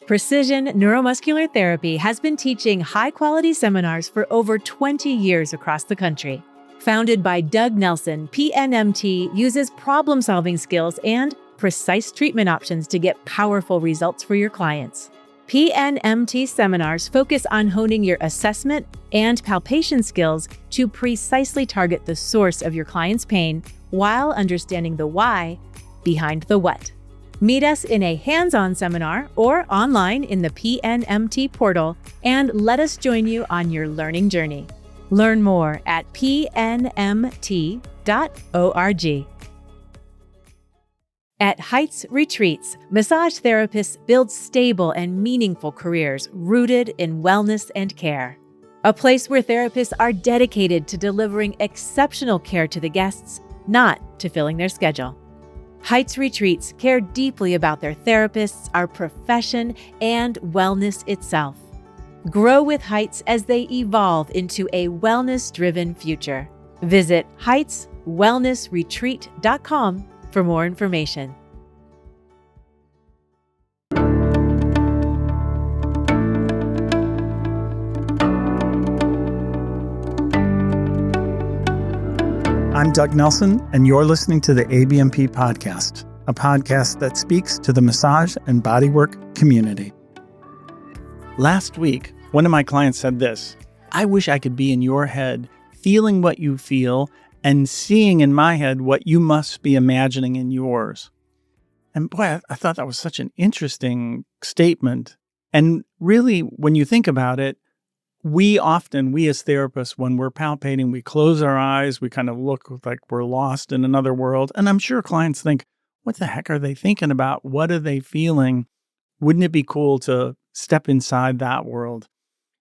Precision Neuromuscular Therapy has been teaching high-quality seminars for over 20 years across the country. Founded by Doug Nelson, PNMT uses problem-solving skills and precise treatment options to get powerful results for your clients. PNMT seminars focus on honing your assessment and palpation skills to precisely target the source of your client's pain while understanding the why behind the what. Meet us in a hands-on seminar or online in the PNMT portal and let us join you on your learning journey. Learn more at pnmt.org. At Heights Retreats, massage therapists build stable and meaningful careers rooted in wellness and care. A place where therapists are dedicated to delivering exceptional care to the guests, not to filling their schedule. Heights Retreats care deeply about their therapists, our profession, and wellness itself. Grow with Heights as they evolve into a wellness-driven future. Visit heightswellnessretreat.com for more information. I'm Doug Nelson, and you're listening to the ABMP Podcast, a podcast that speaks to the massage and bodywork community. Last week, one of my clients said this: I wish I could be in your head, feeling what you feel, and seeing in my head what you must be imagining in yours. And boy, I thought that was such an interesting statement. And really, when you think about it, we as therapists, when we're palpating, we close our eyes, we kind of look like we're lost in another world. And I'm sure clients think, what the heck are they thinking about? What are they feeling? Wouldn't it be cool to step inside that world?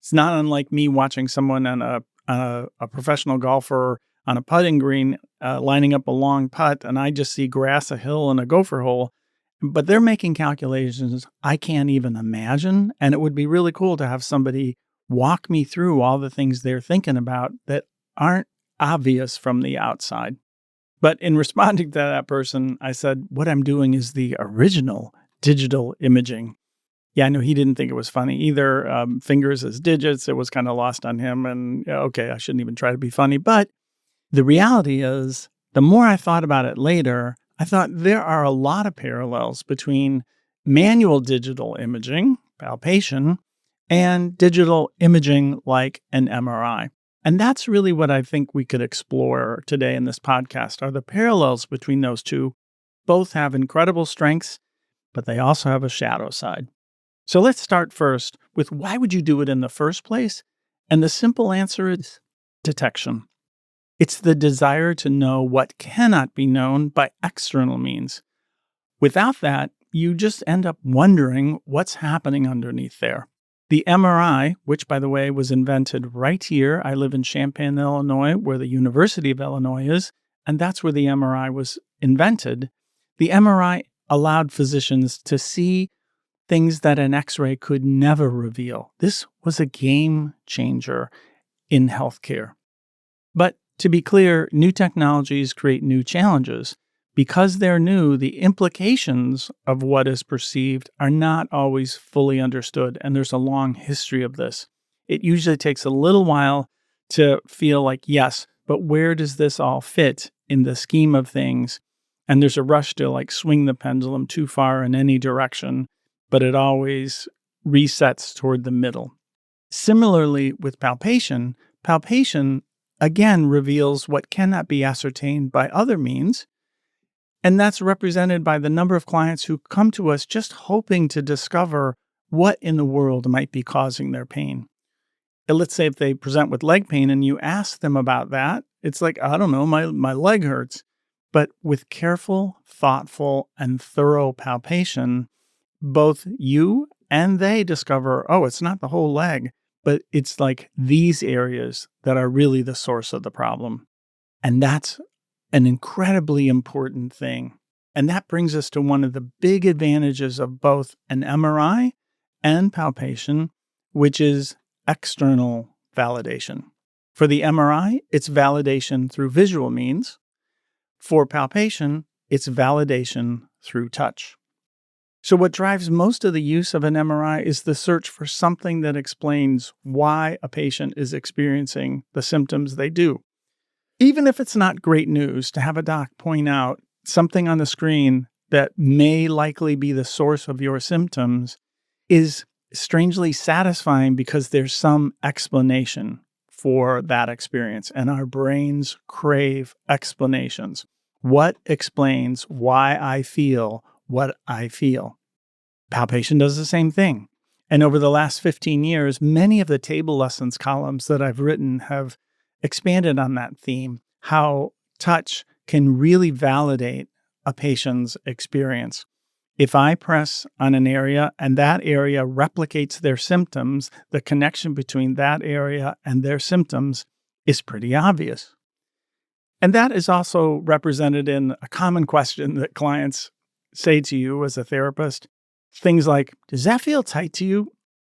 It's not unlike me watching someone on a professional golfer on a putting green, lining up a long putt, and I just see grass, a hill, and a gopher hole. But they're making calculations I can't even imagine. And it would be really cool to have somebody walk me through all the things they're thinking about that aren't obvious from the outside. But in responding to that person, I said, what I'm doing is the original digital imaging. Yeah, I know he didn't think it was funny either. Fingers as digits, it was kind of lost on him. And okay, I shouldn't even try to be funny. But the reality is, the more I thought about it later, I thought there are a lot of parallels between manual digital imaging, palpation, and digital imaging like an MRI. And that's really what I think we could explore today in this podcast, are the parallels between those two. Both have incredible strengths, but they also have a shadow side. So let's start first with, why would you do it in the first place? And the simple answer is detection. It's the desire to know what cannot be known by external means. Without that, you just end up wondering what's happening underneath there. The MRI, which, by the way, was invented right here. I live in Champaign, Illinois, where the University of Illinois is, and that's where the MRI was invented. The MRI allowed physicians to see things that an X-ray could never reveal. This was a game changer in healthcare. But to be clear, new technologies create new challenges. Because they're new, the implications of what is perceived are not always fully understood, and there's a long history of this. It usually takes a little while to feel like, yes, but where does this all fit in the scheme of things? And there's a rush to swing the pendulum too far in any direction, but it always resets toward the middle. Similarly, with palpation again reveals what cannot be ascertained by other means. And that's represented by the number of clients who come to us just hoping to discover what in the world might be causing their pain. And let's say if they present with leg pain and you ask them about that, it's like, I don't know, my leg hurts. But with careful, thoughtful, and thorough palpation, both you and they discover, oh, it's not the whole leg, but it's like these areas that are really the source of the problem. And that's an incredibly important thing. And that brings us to one of the big advantages of both an MRI and palpation, which is external validation. For the MRI, it's validation through visual means. For palpation, it's validation through touch. So what drives most of the use of an MRI is the search for something that explains why a patient is experiencing the symptoms they do. Even if it's not great news to have a doc point out something on the screen that may likely be the source of your symptoms is strangely satisfying because there's some explanation for that experience, and our brains crave explanations. What explains why I feel what I feel? Palpation does the same thing. And over the last 15 years, many of the table lessons columns that I've written have expanded on that theme, how touch can really validate a patient's experience. If I press on an area and that area replicates their symptoms, the connection between that area and their symptoms is pretty obvious. And that is also represented in a common question that clients say to you as a therapist. Things like, does that feel tight to you?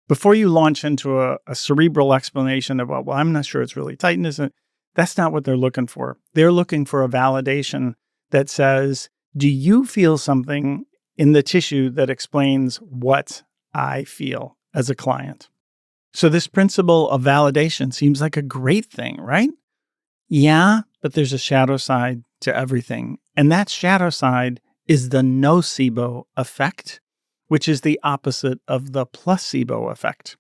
Before you launch into a cerebral explanation about, well, I'm not sure it's really tight, isn't it? That's not what they're looking for. They're looking for a validation that says, do you feel something in the tissue that explains what I feel as a client? So this principle of validation seems like a great thing, right? Yeah, but there's a shadow side to everything. And that shadow side is the nocebo effect, which is the opposite of the placebo effect.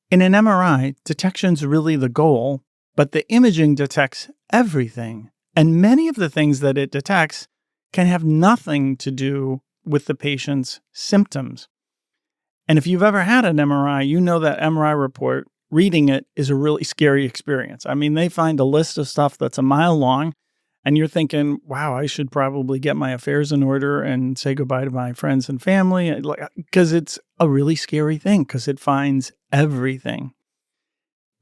In an MRI, detection's really the goal, but the imaging detects everything. And many of the things that it detects can have nothing to do with the patient's symptoms. And if you've ever had an MRI, you know that MRI report, reading it is a really scary experience. I mean, they find a list of stuff that's a mile long, and you're thinking, wow, I should probably get my affairs in order and say goodbye to my friends and family, because it's a really scary thing, because it finds everything.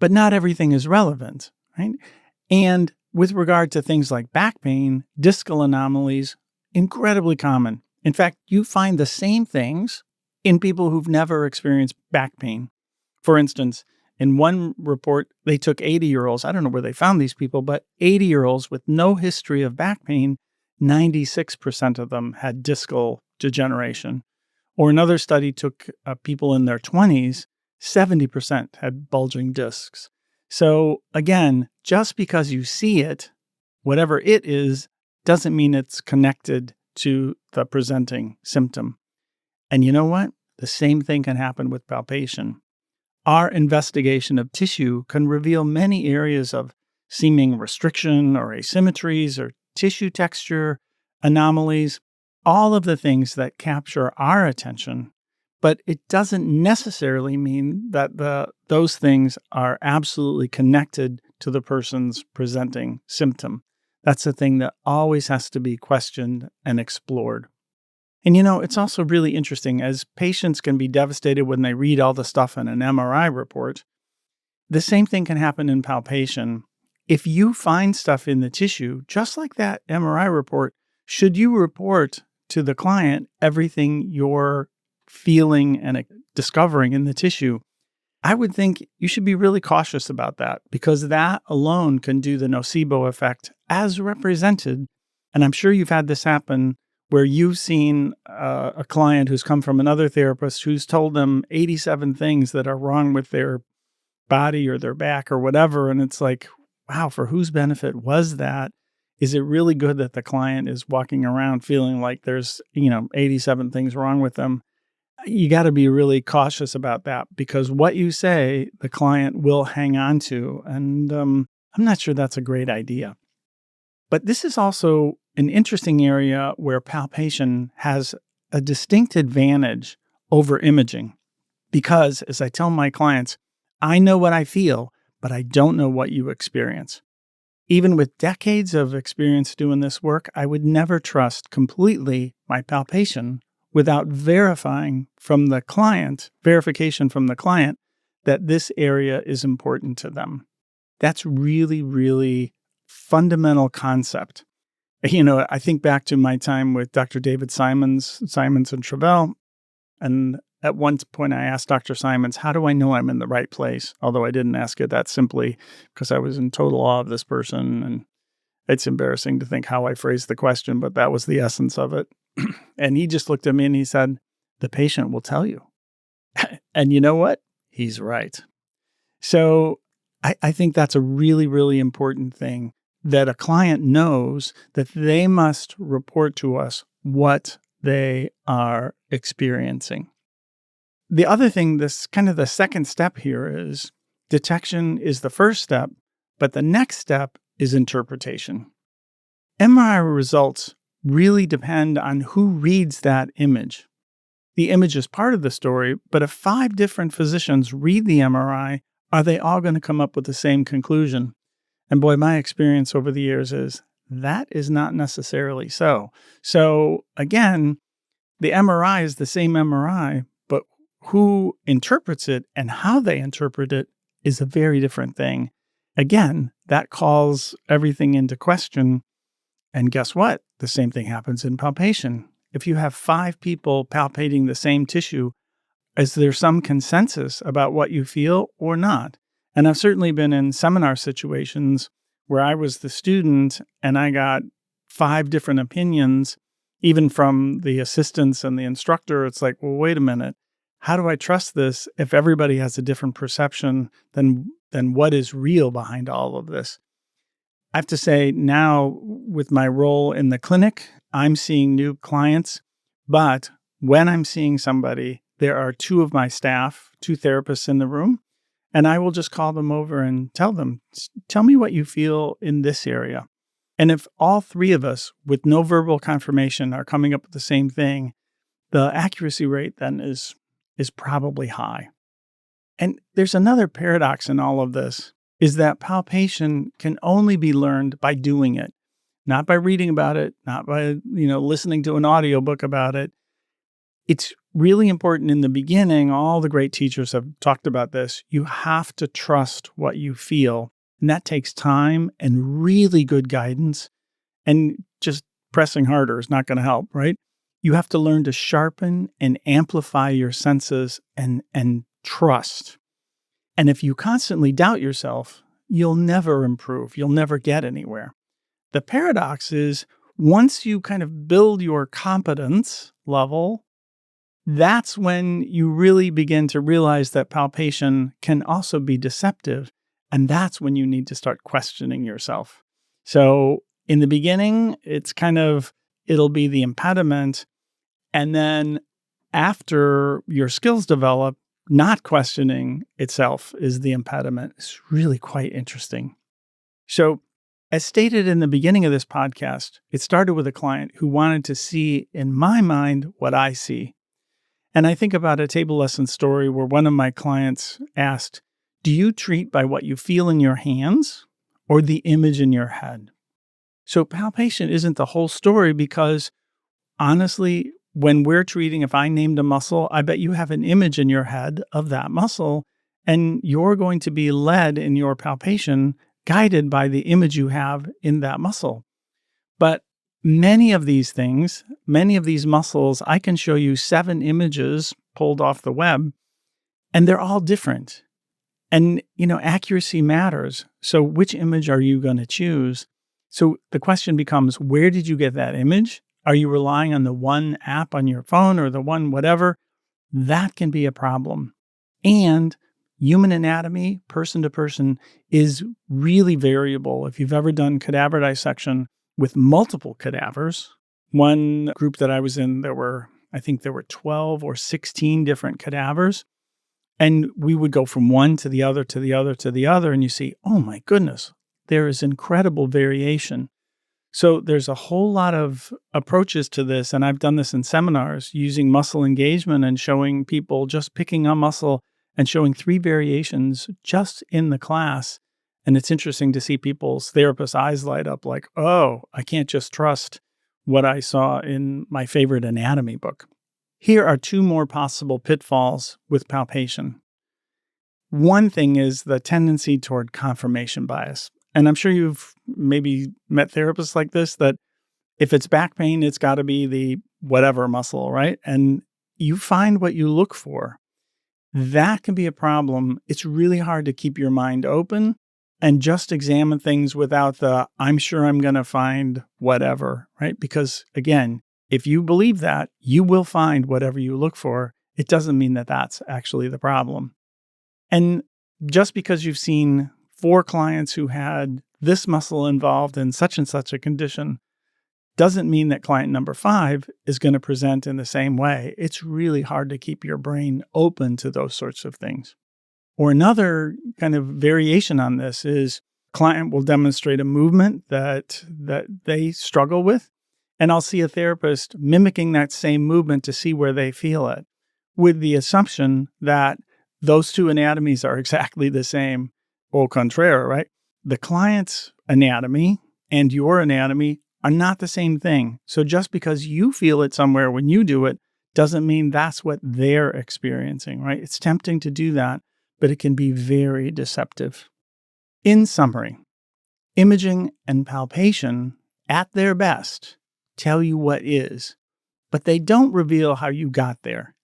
But not everything is relevant, right? And with regard to things like back pain, discal anomalies, incredibly common. In fact, you find the same things in people who've never experienced back pain. For instance, in one report, they took 80-year-olds. I don't know where they found these people, but 80-year-olds with no history of back pain, 96% of them had discal degeneration. Or another study took people in their 20s, 70% had bulging discs. So again, just because you see it, whatever it is, doesn't mean it's connected to the presenting symptom. And you know what? The same thing can happen with palpation. Our investigation of tissue can reveal many areas of seeming restriction or asymmetries or tissue texture, anomalies, all of the things that capture our attention. But it doesn't necessarily mean that those things are absolutely connected to the person's presenting symptom. That's a thing that always has to be questioned and explored. And it's also really interesting, as patients can be devastated when they read all the stuff in an MRI report, the same thing can happen in palpation. If you find stuff in the tissue, just like that MRI report, should you report to the client everything you're feeling and discovering in the tissue? I would think you should be really cautious about that, because that alone can do the nocebo effect as represented. And I'm sure you've had this happen where you've seen a client who's come from another therapist who's told them 87 things that are wrong with their body or their back or whatever. And it's like, wow, for whose benefit was that? Is it really good that the client is walking around feeling like there's, 87 things wrong with them? You got to be really cautious about that, because what you say, the client will hang on to. And I'm not sure that's a great idea. But this is also an interesting area where palpation has a distinct advantage over imaging. Because, as I tell my clients, I know what I feel, but I don't know what you experience. Even with decades of experience doing this work, I would never trust completely my palpation without verification from the client that this area is important to them. That's really, really fundamental concept. I think back to my time with Dr. David Simons and Travell, and at one point I asked Dr. Simons, how do I know I'm in the right place? Although I didn't ask it that simply, because I was in total awe of this person, and it's embarrassing to think how I phrased the question, but that was the essence of it. And he just looked at me and he said, the patient will tell you. And you know what? He's right. So I think that's a really, really important thing, that a client knows that they must report to us what they are experiencing. The other thing, this kind of the second step here, is detection is the first step, but the next step is interpretation. MRI results really depend on who reads that image. The image is part of the story, but if 5 different physicians read the MRI, are they all going to come up with the same conclusion? And boy, my experience over the years is that is not necessarily so. So again, the MRI is the same MRI, but who interprets it and how they interpret it is a very different thing. Again, that calls everything into question. And guess what? The same thing happens in palpation. If you have 5 people palpating the same tissue, is there some consensus about what you feel or not? And I've certainly been in seminar situations where I was the student and I got 5 different opinions, even from the assistants and the instructor. It's like, well, wait a minute. How do I trust this if everybody has a different perception than what is real behind all of this? I have to say now, with my role in the clinic, I'm seeing new clients, but when I'm seeing somebody, there are 2 of my staff, 2 therapists in the room, and I will just call them over and tell them, tell me what you feel in this area. And if all 3 of us with no verbal confirmation are coming up with the same thing, the accuracy rate then is probably high. And there's another paradox in all of this, is that palpation can only be learned by doing it, not by reading about it, not by, listening to an audiobook about it. It's really important in the beginning. All the great teachers have talked about this. You have to trust what you feel. And that takes time and really good guidance. And just pressing harder is not going to help, right? You have to learn to sharpen and amplify your senses and trust. And if you constantly doubt yourself, you'll never improve. You'll never get anywhere. The paradox is, once you kind of build your competence level, that's when you really begin to realize that palpation can also be deceptive. And that's when you need to start questioning yourself. So in the beginning, it'll be the impediment. And then after your skills develop, not questioning itself is the impediment. It's really quite interesting. So, as stated in the beginning of this podcast, it started with a client who wanted to see in my mind what I see. And I think about a table lesson story where one of my clients asked, do you treat by what you feel in your hands or the image in your head? So palpation isn't the whole story, because honestly, when we're treating, if I named a muscle, I bet you have an image in your head of that muscle, and you're going to be led in your palpation, guided by the image you have in that muscle. But many of these muscles, I can show you 7 images pulled off the web, and they're all different. And, accuracy matters. So which image are you going to choose? So the question becomes, where did you get that image? Are you relying on the one app on your phone or the one whatever? That can be a problem. And human anatomy, person to person, is really variable. If you've ever done cadaver dissection with multiple cadavers, one group that I was in, there were 12 or 16 different cadavers. And we would go from one to the other, to the other, to the other. And you see, oh my goodness, there is incredible variation. So there's a whole lot of approaches to this, and I've done this in seminars using muscle engagement and showing people just picking a muscle and showing 3 variations just in the class. And it's interesting to see people's therapists' eyes light up like, oh, I can't just trust what I saw in my favorite anatomy book. Here are 2 more possible pitfalls with palpation. One thing is the tendency toward confirmation bias. And I'm sure you've maybe met therapists like this, that if it's back pain, it's got to be the whatever muscle, right? And you find what you look for. That can be a problem. It's really hard to keep your mind open and just examine things without the, I'm sure I'm going to find whatever, right? Because again, If you believe that, you will find whatever you look for. It doesn't mean that that's actually the problem. And just because you've seen 4 clients who had this muscle involved in such and such a condition doesn't mean that client number 5 is going to present in the same way. It's really hard to keep your brain open to those sorts of things. Or another kind of variation on this is client will demonstrate a movement that they struggle with, and I'll see a therapist mimicking that same movement to see where they feel it, with the assumption that those 2 anatomies are exactly the same. Au contraire, right? The client's anatomy and your anatomy are not the same thing. So just because you feel it somewhere when you do it doesn't mean that's what they're experiencing, right? It's tempting to do that, but it can be very deceptive. In summary, imaging and palpation, at their best, tell you what is, but they don't reveal how you got there.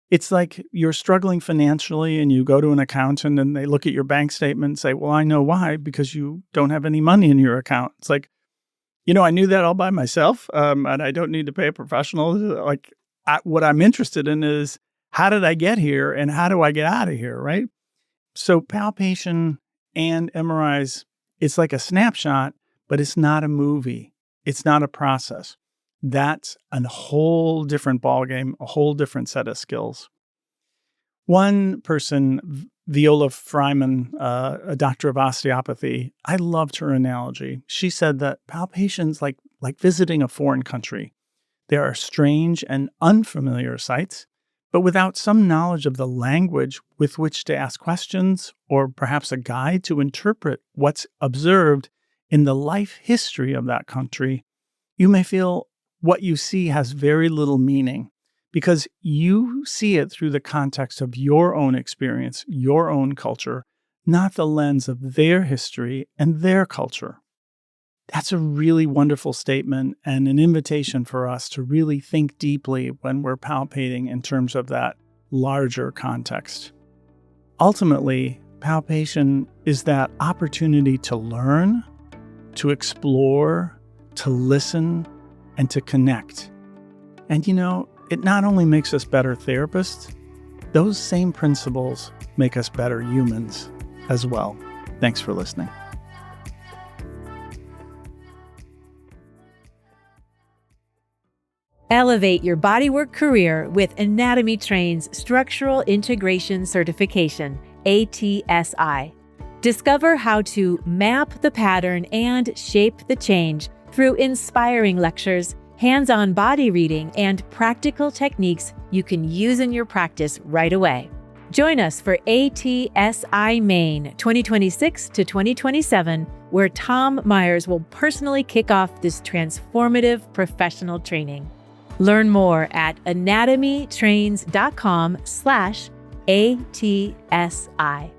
It's like you're struggling financially and you go to an accountant and they look at your bank statement and say, well, I know why, because you don't have any money in your account. It's like, I knew that all by myself, and I don't need to pay a professional. What I'm interested in is, how did I get here and how do I get out of here, right? So palpation and MRIs, it's like a snapshot, but it's not a movie. It's not a process. That's a whole different ballgame, a whole different set of skills. One person, Viola Fryman, a doctor of osteopathy, I loved her analogy. She said that palpation's like visiting a foreign country. There are strange and unfamiliar sights, but without some knowledge of the language with which to ask questions, or perhaps a guide to interpret what's observed in the life history of that country, you may feel what you see has very little meaning because you see it through the context of your own experience, your own culture, not the lens of their history and their culture. That's a really wonderful statement and an invitation for us to really think deeply when we're palpating in terms of that larger context. Ultimately, palpation is that opportunity to learn, to explore, to listen, and to connect. And it not only makes us better therapists, those same principles make us better humans as well. Thanks for listening. Elevate your bodywork career with Anatomy Train's Structural Integration Certification, ATSI. Discover how to map the pattern and shape the change through inspiring lectures, hands-on body reading, and practical techniques you can use in your practice right away. Join us for ATSI Maine 2026 to 2027, where Tom Myers will personally kick off this transformative professional training. Learn more at anatomytrains.com/ATSI.